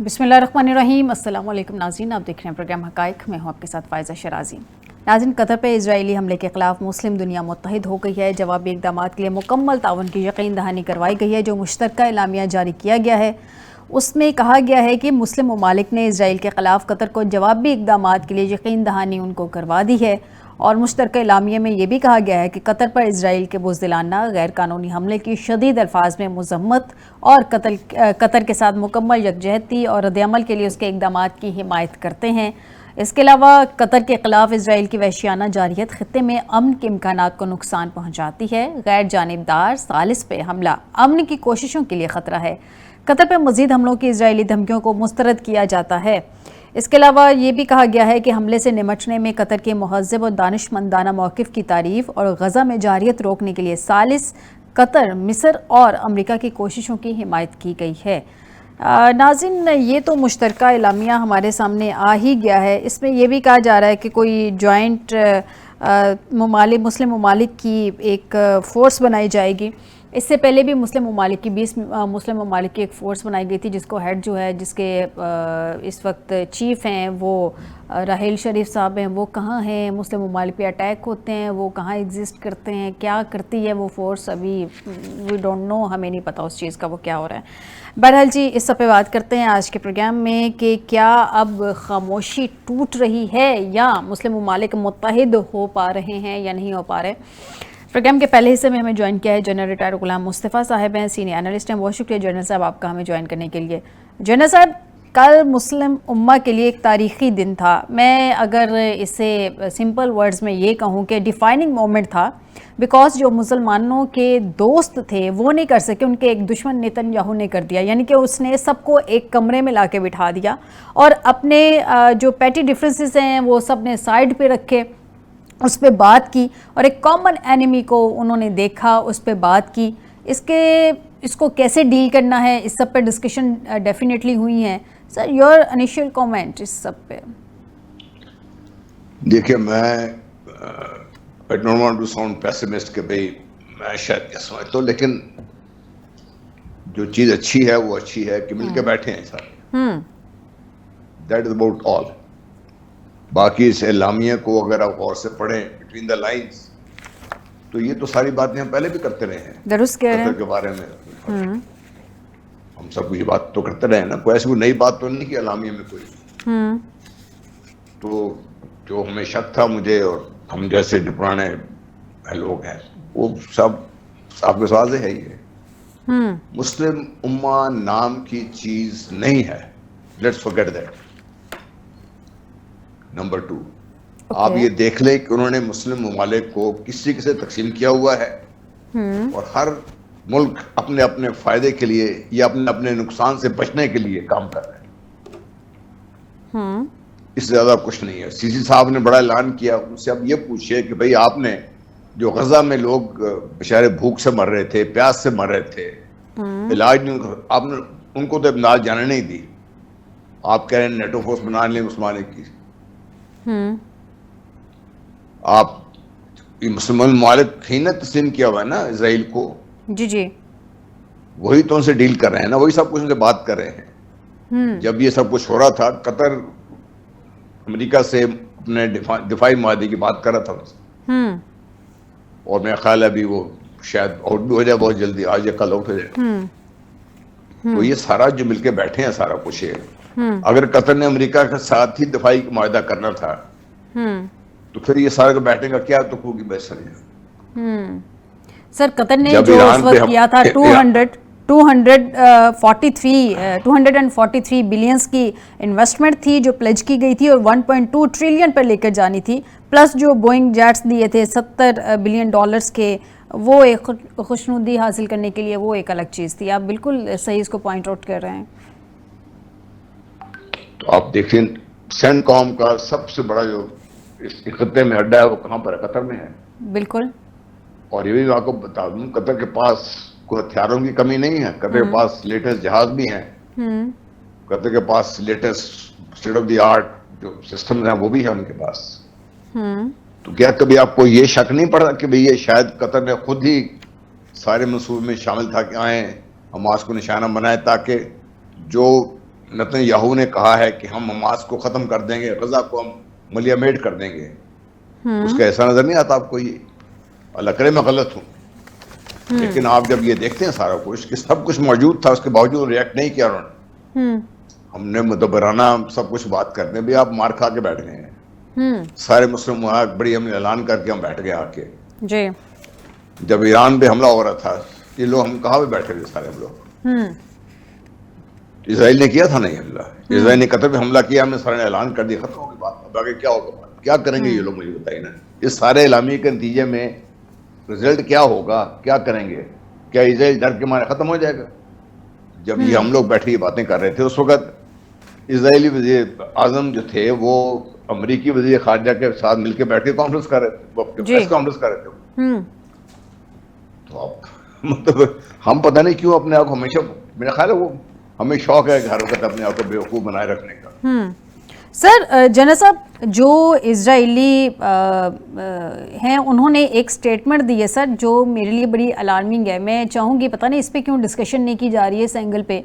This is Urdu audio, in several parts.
بسم اللہ الرحمن الرحیم. السلام علیکم ناظرین، آپ دیکھ رہے ہیں پروگرام حقائق. میں ہوں آپ کے ساتھ فائزہ شرازی. ناظرین، قطر پہ اسرائیلی حملے کے خلاف مسلم دنیا متحد ہو گئی ہے. جوابی اقدامات کے لیے مکمل تعاون کی یقین دہانی کروائی گئی ہے. جو مشترکہ اعلامیہ جاری کیا گیا ہے اس میں کہا گیا ہے کہ مسلم ممالک نے اسرائیل کے خلاف قطر کو جوابی اقدامات کے لیے یقین دہانی ان کو کروا دی ہے. اور مشترکہ اعلامیہ میں یہ بھی کہا گیا ہے کہ قطر پر اسرائیل کے بزدلانہ غیر قانونی حملے کی شدید الفاظ میں مذمت اور قطر کے ساتھ مکمل یکجہتی اور رد عمل کے لیے اس کے اقدامات کی حمایت کرتے ہیں. اس کے علاوہ قطر کے خلاف اسرائیل کی وحشیانہ جارحیت خطے میں امن کے امکانات کو نقصان پہنچاتی ہے. غیر جانبدار ثالث پہ حملہ امن کی کوششوں کے لیے خطرہ ہے. قطر پہ مزید حملوں کی اسرائیلی دھمکیوں کو مسترد کیا جاتا ہے. اس کے علاوہ یہ بھی کہا گیا ہے کہ حملے سے نمٹنے میں قطر کے مہذب اور دانشمندانہ موقف کی تعریف اور غزہ میں جارحیت روکنے کے لیے ثالث قطر، مصر اور امریکہ کی کوششوں کی حمایت کی گئی ہے. ناظرین، یہ تو مشترکہ اعلامیہ ہمارے سامنے آ ہی گیا ہے. اس میں یہ بھی کہا جا رہا ہے کہ کوئی جوائنٹ مسلم ممالک کی ایک فورس بنائی جائے گی. اس سے پہلے بھی مسلم ممالک کی 20 مسلم ممالک کی ایک فورس بنائی گئی تھی جس کو ہیڈ جو ہے، جس کے اس وقت چیف ہیں وہ راحیل شریف صاحب ہیں. وہ کہاں ہیں؟ مسلم ممالک پہ اٹیک ہوتے ہیں، وہ کہاں ایگزسٹ کرتے ہیں، کیا کرتی ہے وہ فورس؟ ابھی وی ڈونٹ نو، ہمیں نہیں پتہ اس چیز کا وہ کیا ہو رہا ہے. بہرحال جی، اس سب پہ بات کرتے ہیں آج کے پروگرام میں کہ کیا اب خاموشی ٹوٹ رہی ہے یا مسلم ممالک متحد ہو پا رہے ہیں یا نہیں ہو پا رہے. پروگرام کے پہلے حصے میں ہمیں جوائن کیا ہے جنرل ریٹائر غلام مصطفیٰ صاحب ہیں، سینئر اینالسٹ ہیں. بہت شکریہ جنرل صاحب آپ کا ہمیں جوائن کرنے کے لیے. جنرل صاحب، کل مسلم امہ کے لیے ایک تاریخی دن تھا. میں اگر اسے سمپل ورڈز میں یہ کہوں کہ ڈیفائننگ مومنٹ تھا، بیکاز جو مسلمانوں کے دوست تھے وہ نہیں کر سکے، ان کے ایک دشمن نیتن یاہو نے کر دیا. یعنی کہ اس نے سب کو ایک کمرے میں لا کے بٹھا دیا اور اپنے جو پیٹی ڈفرینسز ہیں وہ سب نے سائڈ پہ رکھے، اس پہ بات کی اور ایک کامن اینیمی کو انہوں نے دیکھا، اس پہ بات کی. اس کو کیسے ڈیل کرنا ہے، اس سب پہ ڈسکشن ڈیفینیٹلی ہوئی ہیں. سر، یور انیشیل کومنٹ اس سب پہ. دیکھیے، میں I don't want to sound pessimist کہ بھئی میں شاید کیا سمجھتا ہوں، لیکن جو چیز اچھی ہے وہ اچھی ہے کہ مل کے بیٹھے ہیں سارے. That is about all. باقی اس اعلامیہ کو اگر آپ غور سے پڑھیں بٹوین دا لائنز تو یہ تو ساری باتیں ہم پہلے بھی کرتے رہے ہیں. درست کہہ رہے ہیں. قطر کے بارے میں ہم سب کو یہ بات تو کرتے رہے ہیں نا. کوئی ایسی کوئی نئی بات تو نہیں کہ اعلامیہ میں کوئی. تو جو ہمیں شک تھا، مجھے اور ہم جیسے پرانے لوگ ہیں، وہ سب آپ کے واضح ہے. یہ مسلم امہ نام کی چیز نہیں ہے. Let's forget that. نمبر 2، آپ یہ دیکھ لیں کہ انہوں نے مسلم ممالک کو کسی کسی تقسیم کیا ہوا ہے اور ہر ملک اپنے اپنے فائدے کے لیے یا اپنے اپنے نقصان سے بچنے کے لیے کام کر رہے ہیں. اس سے زیادہ کچھ نہیں ہے. سی صاحب نے بڑا اعلان کیا. ان سے اب یہ پوچھئے کہ بھئی آپ نے جو غزہ میں لوگ بیچارے بھوک سے مر رہے تھے، پیاس سے مر رہے تھے، علاج نہیں، آپ نے ان کو تو امداد جانے نہیں دی. آپ کہہ رہے ہیں نیٹو فورس بنا لیں مسلمانوں کی. آپ مسلمان ممالک ہی نے تسلیم کیا ہوا ہے نا اسرائیل کو. جی وہی تو ان سے ڈیل کر رہے ہیں نا، وہی سب کچھ ان سے بات کر رہے ہیں. جب یہ سب کچھ ہو رہا تھا، قطر امریکہ سے اپنے دفاعی معاہدے کی بات کر رہا تھا اور میرا خیال ہے ابھی وہ شاید آؤٹ بھی ہو جائے بہت جلدی، آج یا کل آؤٹ ہو جائے. تو یہ سارا جو مل کے بیٹھے ہیں سارا کچھ ہے. اگر قطر نے امریکہ کے ساتھ ہی دفاعی معاہدہ کرنا تھا تو پھر یہ سارے بیٹھنے کا کیا تو ہوگی بحث ہے. سر، قطر نے جو اس وقت کیا تھا 243 بلینز کی انویسٹمنٹ تھی جو پلیج کی گئی تھی اور 1.2 ٹریلین پر لے کر جانی تھی، پلس جو بوئنگ جیٹس دیے تھے $70 بلین کے، وہ ایک خوشنودی حاصل کرنے کے لیے وہ ایک الگ چیز تھی. آپ بالکل صحیح اس کو پوائنٹ آؤٹ کر رہے ہیں. تو آپ دیکھیں سینٹ کام کا سب سے بڑا جو اس خطے میں اڈا ہے وہ کہاں پر ہے؟ قطر میں ہے. بالکل. اور یہ بھی میں آپ کو بتا دوں، قطر کے پاس کوئی ہتھیاروں کی کمی نہیں ہے. قطر کے پاس لیٹسٹ جہاز بھی ہیں. قطر کے پاس latest state of the art جو سسٹم ہیں وہ بھی ہے ان کے پاس. تو کیا کبھی آپ کو یہ شک نہیں پڑا کہ بھئی یہ شاید قطر نے خود ہی سارے منصوبے میں شامل تھا کہ آئیں حماس کو نشانہ بنائے تاکہ جو نتن یاہو نے کہا ہے کہ ہم حماس کو ختم کر دیں گے, غزہ کو ہم ملیامیٹ کر دیں گے, اس کا ایسا نظر نہیں آتا آپ کو؟ یہ اللہ کرے میں غلط ہوں, لیکن آپ جب یہ دیکھتے ہیں سارا کچھ کہ سب کچھ موجود تھا, اس کے باوجود ریئیکٹ نہیں کیا انہوں نے. ہم نے مدبرانہ سب کچھ بات کرنے بھی, آپ مار کھا کے بیٹھ گئے ہیں. سارے مسلم ممالک بڑی ہم نے اعلان کر کے ہم بیٹھ گئے آ کے. جی جب ایران پہ حملہ ہو رہا تھا, یہ لوگ ہم کہاں پہ بیٹھے تھے سارے ہم لوگ؟ اسرائیل نے کیا تھا نہیں حملہ, اسرائیل نے قطر پہ حملہ کیا, ہم نے سارے نے اعلان کر دیا, ختم ہو گئی بات. اب آگے کیا ہوگا, کیا کریں گے یہ لوگ, مجھے بتائیے نا. اس سارے اعلامیے کے نتیجے میں رزلٹ کیا ہوگا, کیا کریں گے؟ کیا اسرائیل ڈر کے مارے ختم ہو جائے گا؟ جب یہ ہم لوگ بیٹھے یہ باتیں کر رہے تھے, اس وقت اسرائیلی وزیر اعظم جو تھے وہ امریکی وزیر خارجہ کے ساتھ مل کے بیٹھ کے کانفرنس کر رہے تھے, وہ پریس کانفرنس کر رہے تھے. تو اب مطلب ہم پتہ نہیں کیوں اپنے آپ کو ہمیشہ, میرا خیال ہے وہ ہمیں شوق ہے ہر وقت اپنے آپ کو بیوقوف بنائے رکھنے کا. سر جنرل صاحب, جو اسرائیلی ہیں انہوں نے ایک سٹیٹمنٹ دی ہے سر, جو میرے لیے بڑی الارمنگ ہے. میں چاہوں گی, پتہ نہیں اس پہ کیوں ڈسکشن نہیں کی جا رہی ہے اس اینگل پہ.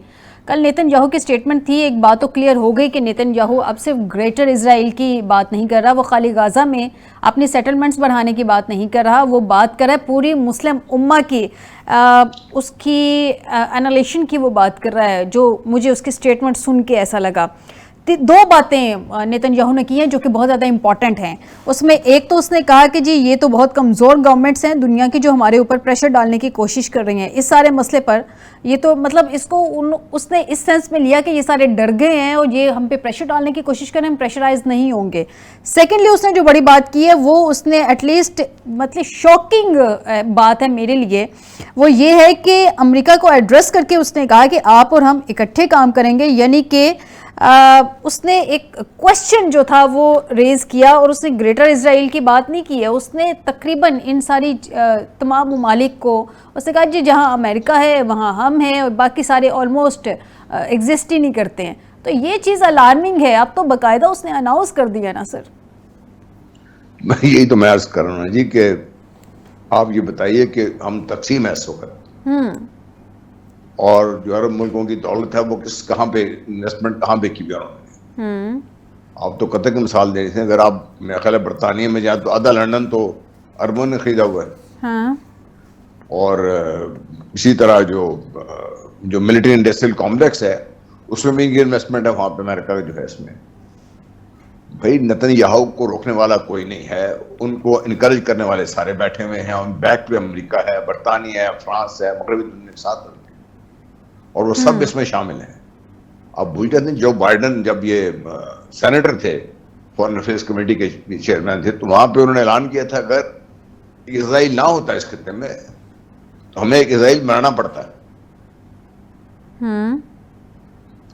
کل نیتن یاہو کی سٹیٹمنٹ تھی, ایک بات تو کلیئر ہو گئی کہ نیتن یاہو اب صرف گریٹر اسرائیل کی بات نہیں کر رہا, وہ خالی غزہ میں اپنی سیٹلمنٹس بڑھانے کی بات نہیں کر رہا, وہ بات کر رہا ہے پوری مسلم امہ کی, اس کی انالیشن کی وہ بات کر رہا ہے, جو مجھے اس کی سٹیٹمنٹ سن کے ایسا لگا. دو باتیں نیتن یاہو نے کی ہیں جو کہ بہت زیادہ امپورٹنٹ ہیں. اس میں ایک تو اس نے کہا کہ جی یہ تو بہت کمزور گورنمنٹس ہیں دنیا کی جو ہمارے اوپر پریشر ڈالنے کی کوشش کر رہی ہیں اس سارے مسئلے پر. یہ تو مطلب اس کو اس نے اس سینس میں لیا کہ یہ سارے ڈر گئے ہیں اور یہ ہم پہ پریشر ڈالنے کی کوشش کریں, ہم پریشرائز نہیں ہوں گے. سیکنڈلی اس نے جو بڑی بات کی ہے وہ اس نے ایٹ لیسٹ مطلب شاکنگ بات ہے میرے لیے, وہ یہ ہے کہ امریکہ کو ایڈریس کر کے اس نے کہا کہ آپ اور ہم اکٹھے کام کریں گے. یعنی کہ اس نے ایک کوشچن جو تھا وہ ریز کیا, اور اس نے گریٹر اسرائیل کی بات نہیں کی ہے, اس نے تقریباً ان ساری تمام ممالک کو اس نے کہا جی جہاں امریکہ ہے وہاں ہم ہیں, اور باقی سارے آلموسٹ ایگزسٹ ہی نہیں کرتے ہیں. تو یہ چیز الارمنگ ہے, اب تو باقاعدہ اس نے اناؤنس کر دیا نا سر. یہی تو میں عرض کر رہا ہوں جی کہ آپ یہ بتائیے کہ ہم تقسیم ہے اس وقت, اور جو عرب ملکوں کی دولت ہے وہ کہاں پہ انویسٹمنٹ کہاں پہ کی بھی انہوں نے. آپ تو قطر کی مثال دے رہے تھے, اگر آپ میرا خیال ہے برطانیہ میں جائیں تو آدھا لنڈن تو اربوں نے خریدا ہوا ہے. اور اسی طرح جو ملٹری انڈسٹریل کمپلیکس ہے اس میں بھی انویسٹمنٹ ہے وہاں پہ امریکہ کا جو ہے. اس میں بھائی نتن یاہو کو روکنے والا کوئی نہیں ہے, ان کو انکریج کرنے والے سارے بیٹھے ہوئے ہیں, ان بیک پہ امریکہ ہے, برطانیہ ہے, فرانس ہے, مغربی دنیا کے ساتھ, اور وہ سب اس میں شامل ہیں. آپ بھول جاتے ہیں جو بائیڈن جب یہ سینیٹر تھے, فارن افیئرس کمیٹی کے چیئرمین تھے, تو وہاں پہ انہوں نے اعلان کیا تھا اگر اسرائیل نہ ہوتا اس خطے میں تو ہمیں ایک اسرائیل بنانا پڑتا ہے.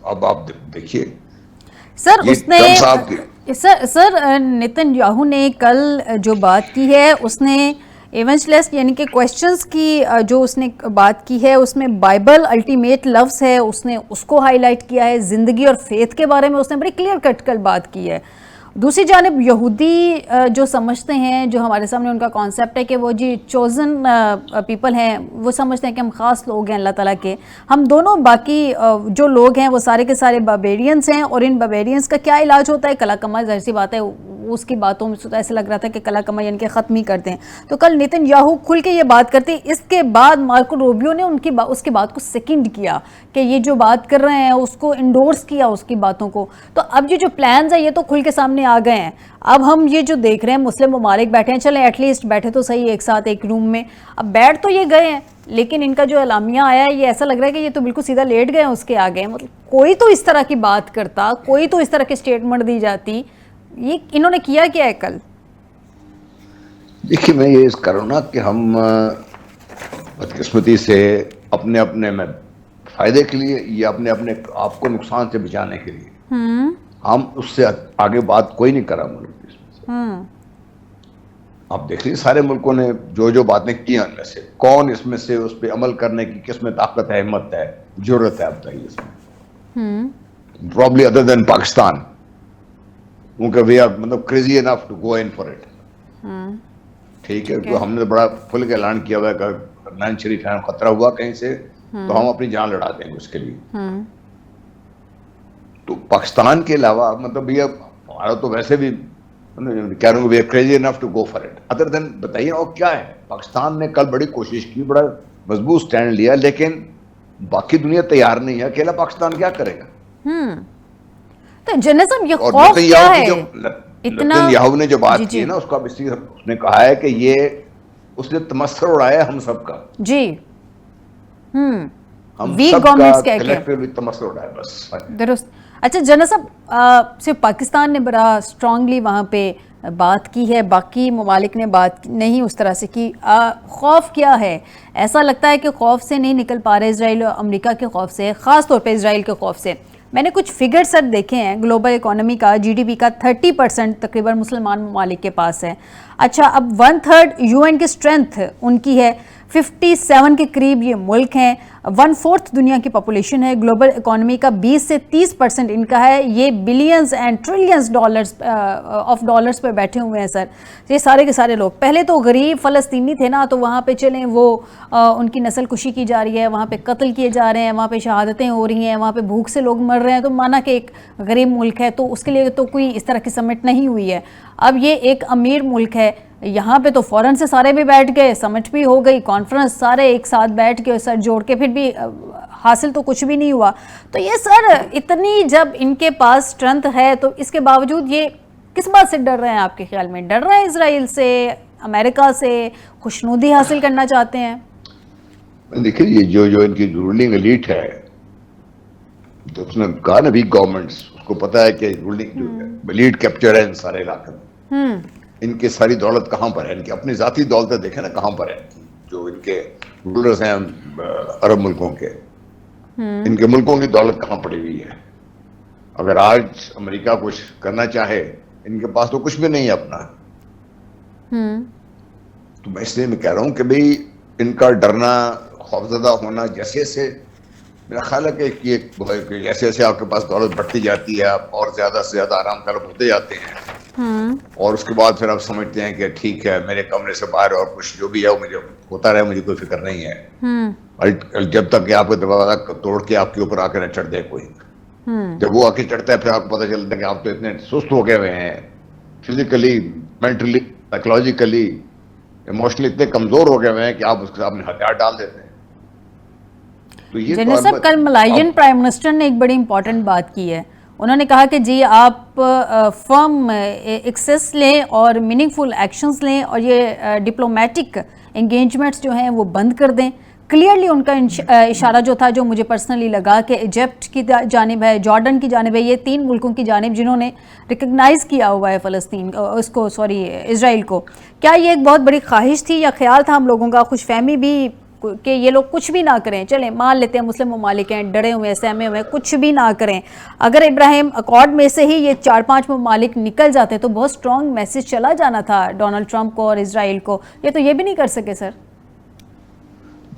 اب آپ دیکھیے سر اس نے سر نیتن یاہو نے کل جو بات کی ہے اس نے ایونچلسٹ یعنی کہ کویسچنز کی جو اس نے بات کی ہے اس میں بائبل الٹیمیٹ لفظ ہے, اس نے اس کو ہائی لائٹ کیا ہے, زندگی اور فیتھ کے بارے میں اس نے بڑی کلیئر کٹ کل بات کی ہے. دوسری جانب یہودی جو سمجھتے ہیں, جو ہمارے سامنے ان کا کانسیپٹ ہے کہ وہ جی چوزن پیپل ہیں, وہ سمجھتے ہیں کہ ہم خاص لوگ ہیں اللہ تعالیٰ کے, ہم دونوں باقی جو لوگ ہیں وہ سارے کے سارے بابیرینز ہیں, اور ان بابیرینز کا کیا علاج ہوتا ہے, کلا کما, ظاہر سی بات ہے اس کی باتوں میں ایسے لگ رہا تھا کہ کلا کما یعنی کہ ختم ہی کرتے ہیں. تو کل نیتن یاہو کھل کے یہ بات کرتے, اس کے بعد مارکو روبیو نے اس کی بات کو سیکنڈ کیا کہ یہ جو بات کر رہے ہیں اس کو انڈورس کیا اس کی باتوں کو. تو اب یہ جو پلانز ہیں یہ تو کھل کے سامنے آ گئے ہیں. اب ہم یہ جو دیکھ رہے ہیں مسلم ممالک بیٹھے ہیں, چلیں ایٹ لیسٹ بیٹھے تو صحیح ایک ساتھ ایک روم میں, اب بیٹھ تو یہ گئے ہیں لیکن ان کا جو اعلامیہ آیا ہے یہ ایسا لگ رہا ہے کہ یہ تو بالکل سیدھا لیٹ گئے ہیں اس کے آگے. مطلب کوئی تو اس طرح کی بات کرتا, کوئی تو اس طرح کی سٹیٹمنٹ دی جاتی. یہ انہوں نے کیا کیا ہے کل؟ دیکھیے میں یہ اس کروں نا کہ ہم بدقسمتی سے اپنے اپنے میں فائدے کے لیے یا اپنے اپنے آپ کو نقصان سے بچانے کے لیے ہم اس سے آگے بات کوئی نہیں کرا ملک میں. آپ دیکھ لیجیے سارے ملکوں نے جو باتیں کی ہیں ان میں سے کون اس میں سے اس پہ عمل کرنے کی کس میں طاقت ہے, ہمت ہے, ضرورت ہے, آپ بتائیے اس میں. پرابلی ادر دین پاکستان, کیونکہ وی آر مطلب crazy enough to go in for it. ٹھیک ہے, تو ہم نے بڑا کھل کے اعلان کیا ہوا ہے کہ نین شریف خطرہ ہوا کہیں سے تو ہم اپنی جان لڑا دیں گے اس کے لیے. تو پاکستان کے علاوہ مطلب یہ ہمارا تو ویسے بھی کہہ رہا ہوں we are crazy enough to go for it. Other than بتائیے اور کیا ہے. پاکستان نے کل بڑی کوشش کی, بڑا مضبوط سٹینڈ لیا, لیکن باقی دنیا تیار نہیں ہے. اکیلا پاکستان کیا کرے گا؟ تو جنرل صاحب یہ خوف کیا ہے اتنا؟ نتنیاہو نے جو بات کی ہے نا, اس کا اس نے کہا ہے کہ یہ اس نے تمسخر اڑایا ہم سب کا. جی ہم ویک سب کا گورنمنٹس کہہ کے کلیکٹیولی تمسخر اڑایا بس. درست. اچھا جنرل صاحب, صرف پاکستان نے بڑا اسٹرانگلی وہاں پہ بات کی ہے, باقی ممالک نے بات نہیں اس طرح سے کی. خوف کیا ہے؟ ایسا لگتا ہے کہ خوف سے نہیں نکل پا رہے اسرائیل اور امریکہ کے خوف سے, خاص طور پہ اسرائیل کے خوف سے. میں نے کچھ فگر سر دیکھے ہیں, گلوبل اکانومی کا جی ڈی پی کا 30% تقریباً مسلمان ممالک کے پاس ہے. اچھا اب 1/3 یو این کی اسٹرینتھ ان کی ہے, 57 کے قریب یہ ملک ہیں, 1/4 دنیا کی پاپولیشن ہے, گلوبل اکانومی کا 20 سے 30% ان کا ہے. یہ بلینز اینڈ ٹریلینز ڈالرز پہ بیٹھے ہوئے ہیں سر. یہ سارے کے سارے لوگ پہلے تو غریب فلسطینی تھے نا, تو وہاں پہ چلیں وہ ان کی نسل کشی کی جا رہی ہے, وہاں پہ قتل کیے جا رہے ہیں, وہاں پہ شہادتیں ہو رہی ہیں, وہاں پہ بھوک سے لوگ مر رہے ہیں, تو مانا کہ ایک غریب ملک ہے تو اس کے لیے تو کوئی اس طرح کی سمٹ نہیں ہوئی ہے. اب یہ ایک امیر ملک ہے, یہاں پہ تو فوراً سے سارے بھی بیٹھ گئے, سمٹ بھی ہو گئی, کانفرنس سارے ایک ساتھ بیٹھ کے سر جوڑ کے, پھر بھی حاصل تو کچھ بھی نہیں ہوا. تو یہ سر اتنی جب ان کے پاس اسٹرینتھ ہے تو اس کے باوجود یہ کس بات سے ڈر رہے ہیں آپ کے خیال میں؟ ڈر رہے ہیں اسرائیل سے, امریکہ سے, خوشنودی حاصل کرنا چاہتے ہیں؟ دیکھیں یہ جو ان کی رولنگ ایلیٹ ہے, تو اس نے کہا نا ویک گورنمنٹس, اس کو پتا ہے کہ رولنگ جو ایلیٹ کیپچر ہے ان سارے علاقے میں. ان کی ساری دولت کہاں پر ہے؟ ان کی اپنی ذاتی دولتیں دیکھیں نا کہاں پر ہے. جو ان کے رولرز ہیں عرب ملکوں کے, ان کے ملکوں کی دولت کہاں پڑی ہوئی ہے. اگر آج امریکہ کچھ کرنا چاہے, ان کے پاس تو کچھ بھی نہیں ہے اپنا. تو میں اس لیے میں کہہ رہا ہوں کہ بھئی ان کا ڈرنا, خوفزدہ ہونا, جیسے جیسے میرا خیال ہے کہ جیسے جیسے آپ کے پاس دولت بڑھتی جاتی ہے, آپ اور زیادہ سے زیادہ آرام طلب ہوتے جاتے ہیں, اور اس کے بعد پھر آپ سمجھتے ہیں کہ ٹھیک ہے میرے کمرے سے باہر اور کچھ جو بھی ہے وہ مجھے ہوتا رہے, مجھے کوئی فکر نہیں ہے, جب تک کہ آپ کا دروازہ توڑ کے آپ کے اوپر آ کے نہ چڑھ دے کوئی. جب وہ آ کے چڑھتا ہے پھر آپ کو پتہ چلتا ہے کہ آپ تو اتنے سست ہو گئے ہوئے ہیں, فزیکلی, مینٹلی, سائیکولوجیکلی, ایموشنلی اتنے کمزور ہو گئے ہوئے ہیں کہ آپ اس کے سامنے ہتھیار ڈال دیتے ہیں. جنرل صاحب کل ملائین پرائم منسٹر نے ایک بڑی امپورٹنٹ بات کی ہے. انہوں نے کہا کہ جی آپ فرم ایکسیس لیں اور میننگ فل ایکشنز لیں, اور یہ ڈپلومیٹک انگیجمنٹس جو ہیں وہ بند کر دیں. کلیئرلی ان کا اشارہ جو تھا, جو مجھے پرسنلی لگا, کہ ایجپٹ کی جانب ہے, جارڈن کی جانب ہے, یہ 3 ملکوں کی جانب جنہوں نے ریکگنائز کیا ہوا ہے فلسطین اس کو, اسرائیل کو. کیا یہ ایک بہت بڑی خواہش تھی یا خیال تھا ہم لوگوں کا, خوش فہمی بھی کہ یہ لوگ کچھ بھی نہ کریں؟ چلیں مان لیتے ہیں مسلم ممالک ہیں, ڈرے ہوئے, سہمے ہوئے, کچھ بھی نہ کریں. اگر ابراہیم اکارڈ میں سے ہی یہ 4-5 ممالک نکل جاتے تو بہت سٹرونگ میسج چلا جانا تھا ڈونلڈ ٹرمپ کو اور اسرائیل کو. یہ تو یہ بھی نہیں کر سکے سر.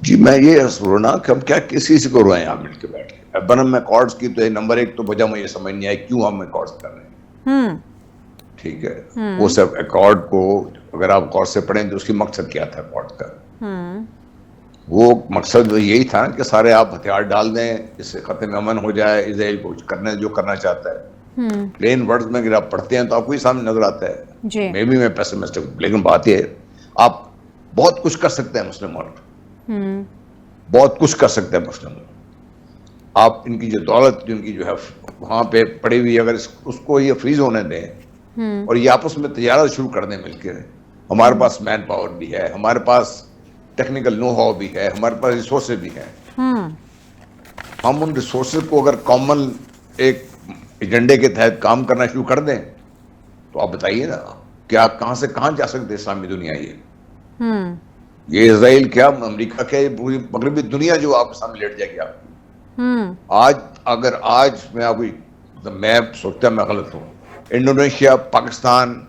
جی میں یہ رونا کہ ہم کیا کسی سے کو روئیں یہاں مل کے بیٹھ کے. بنم اکارڈز کی تو نمبر 1 تو وجہ مجھے سمجھ نہیں آئی کیوں ہم اکارڈز کر رہے ہیں. ٹھیک ہے, وہ سب اکارڈ کو اگر آپ غور سے پڑھیں تو اس کی مقصد کیا تھا اکارڈ کا؟ وہ مقصد یہی تھا کہ سارے آپ ہتھیار ڈال دیں, اس سے ختم امن ہو جائے, اسرائیل کو کرنے جو کرنا چاہتا ہے. پلین ورڈز میں اگر آپ پڑھتے ہیں تو آپ کو ہی سامنے نظر آتا ہے. میں پیسمسٹک ہوں, لیکن بات یہ ہے آپ بہت کچھ کر سکتے ہیں مسلم ملک, بہت کچھ کر سکتے ہیں مسلم ملک. آپ ان کی جو دولت جن کی جو ہے وہاں پہ پڑی ہوئی, اگر اس کو یہ فریز ہونے دیں اور یہ آپس میں تجارت شروع کر دیں مل کے. ہمارے پاس مین پاور بھی ہے, ہمارے پاس ٹیکنیکل نو ہاؤ بھی ہے, ہمارے پاس ریسورسز بھی ہیں. ہم ان ریسورسز کو اگر کامن ایک ایجنڈے کے تحت کام کرنا شروع کر دیں تو آپ بتائیے نا کیا کہاں سے کہاں جا سکتے اسلامی دنیا. یہ اسرائیل کیا, امریکہ کیا, یہ پوری مغربی دنیا جو آپ کے سامنے لیٹ جائے گی آپ کی. آج میں سوچتا میں غلط ہوں, Indonesia, Pakistan,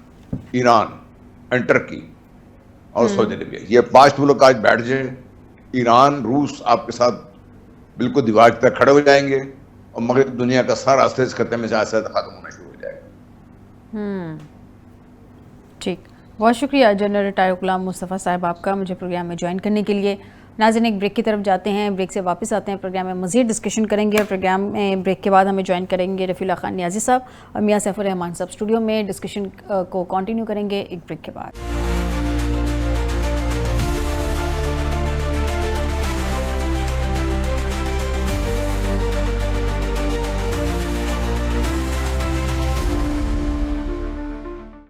Iran and Turkey اور سعودی عربیہ, یہ 5 ملک آج بیٹھ جائیں, ایران, روس آپ کے ساتھ بالکل دیوار کی طرح کھڑے ہو جائیں گے, اور مغرب دنیا کا سارا اثر اس خطے میں سے ختم ہونا شروع ہو جائے گا. ٹھیک, بہت شکریہ جنرل ریٹائر غلام مصطفیٰ صاحب آپ کا مجھے پروگرام میں جوائن کرنے کے لیے. ناظرین ایک بریک کی طرف جاتے ہیں، بریک سے واپس آتے ہیں، پروگرام میں مزید ڈسکشن کریں گے. پروگرام میں بریک کے بعد ہمیں جوائن کریں گے رفیع اللہ خان نیازی صاحب اور میاں سیف الرحمان صاحب. اسٹوڈیو میں ڈسکشن کو کنٹینیو کریں گے ایک بریک کے بعد.